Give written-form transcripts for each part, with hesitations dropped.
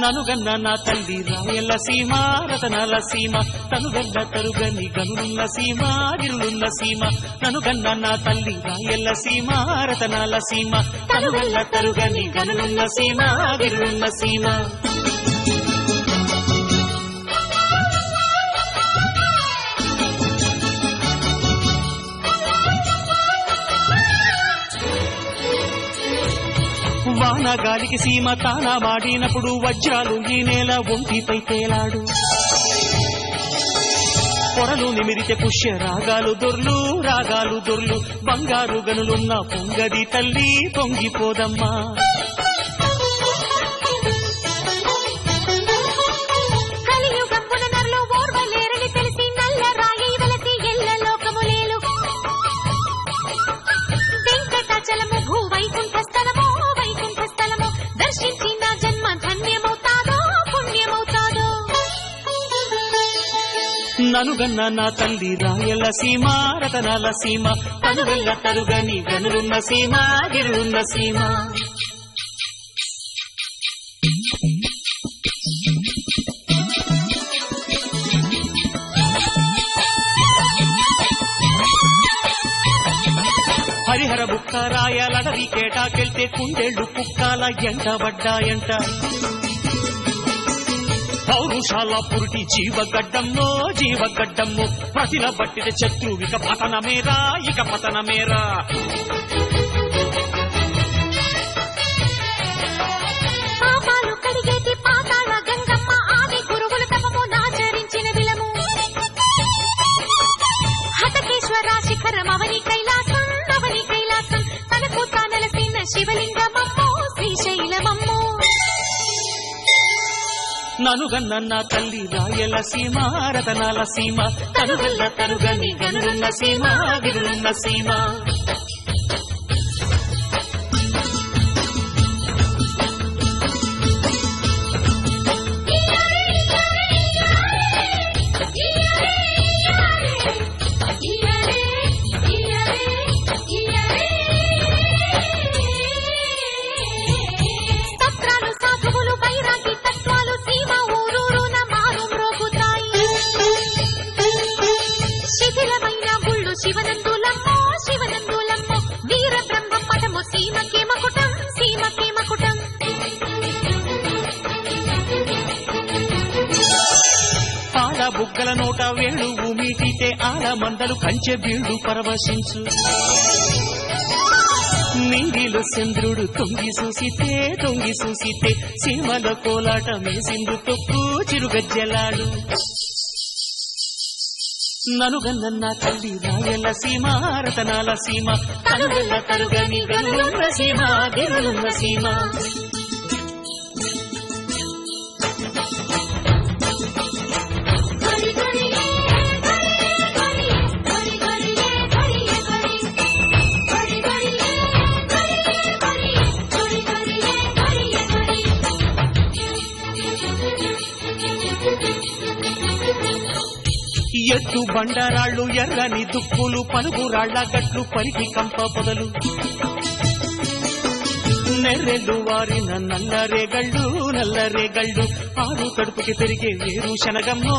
ననుగన్న నా తల్లి రాయల సీమ రతనాల సీమ తనుగల్ల తరుగని గనులున్న సీమ గిరులున్న సీమ ననుగన్న నా తల్లి రాయల సీమ రతనాల సీమ తనుగల్ల తరుగని గనులున్న సీమ గిరులున్న సీమ వాన గాలికి సీమ తానా మాడినప్పుడు వజ్రాలు ఈ నేల ఒంటిపై తేలాడు పొరలు నిమిరితే పుష్య రాగాలు దొర్లు బంగారు గనులున్న పొంగది తల్లి పొంగిపోదమ్మా ననుగన్న నా తల్లి రాయల సీమ రతనాల సీమ తనుగల్ల తరుగని గనులున్న సీమ గిరులున్న సీమ హరిహర బుక్క రాయలడవి కేటాకెళ్తే కుండేళ్లు కుక్కాల ఎంటబడ్డాయంట పౌరుషాల పురుటి జీవగడ్డమ్మో ప్రతిల బట్టిన శత్రువు ఇక పతనమేరా పాపాలు కడిగేటి పాతాళ గంగమ్మ ఆది గురువులు తమము నాచరించిన విలము హతకేశ్వర శిఖరం అవని కైలాసం తనకు తానలసిన శివలింగమమ్మో శ్రీశైలమమ్మో ననుగన్న నా తల్లి రాయల సీమ రతనాల సీమ తనుగల్ల తరుగని గనులున్న సీమ గిరులున్న సీమ బుగ్గల నోట వేణు మీటితే ఆల మందలు కంచె బీళ్లు పరవశించు నీడిలో చంద్రుడు తొంగి చూసితే సీమల కోలాట మేసిందు తొక్కు చిరుగజ్జలాడు ననుగన్న నా తల్లి రాయల సీమ రతనాల సీమ తనుగల్ల తరుగని గనులున్న సీమ గిరులున్న సీమ ఎత్తు బండరాళ్ళు ఎర్రని దుప్పులు పలుగురాళ్ల గట్లు పరికి కంప పొదలు నెర్రెళ్ళు వారిన నల్లరేగళ్ళు ఆరు కడుపుకి పెరిగే వేరుశనగమ్మో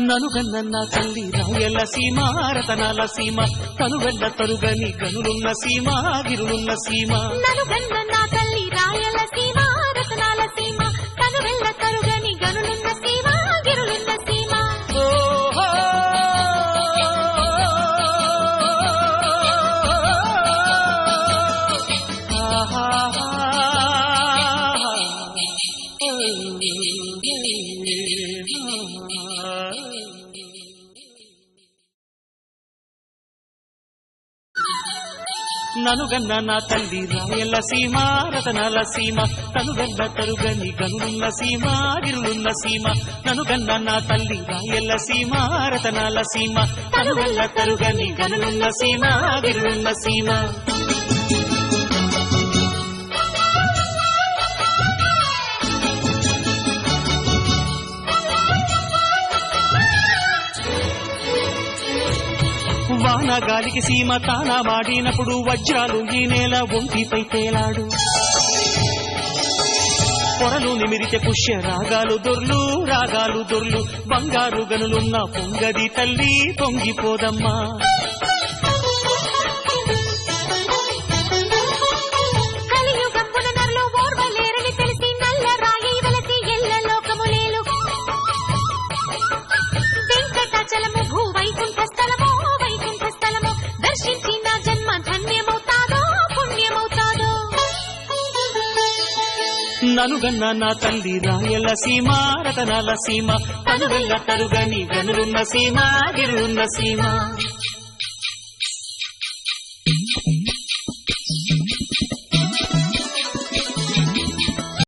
ననుగన్న నా తల్లి రాయల సీమ రతనాల సీమ తనుగల్ల తరుగని గనులున్న సీమ గిరులున్న సీమ ననుగన్న నా తల్లి రాయల సీమ రతనాల సీమ తనుగల్ల తరుగని గనులున్న సీమ గిరులున్న సీమ ననుగన్న నా తల్లి రాయలసీమ రతనాల సీమ తనుగల్ల తరుగని గనులున్న సీమ గిరులున్న సీమ ననుగన్న నా తల్లి రాయలసీమ రతనాల సీమ తనుగల్ల తరుగని గనులున్న సీమ గిరులున్న సీమ వాన గాలికి సీమ తానా వాడినప్పుడు వజ్రాలు ఈ నేల ఒంటిపై తేలాడు పొరలు నిమిరితే పుష్య రాగాలు దొర్లు బంగారు గనులున్న పొంగది తల్లి పొంగిపోదమ్మా ననుగన్న నా తల్లి రాయలసీమ రతనాల సీమ తనుగల్ల తరుగని గనులున్న సీమ గిరులున్న సీమ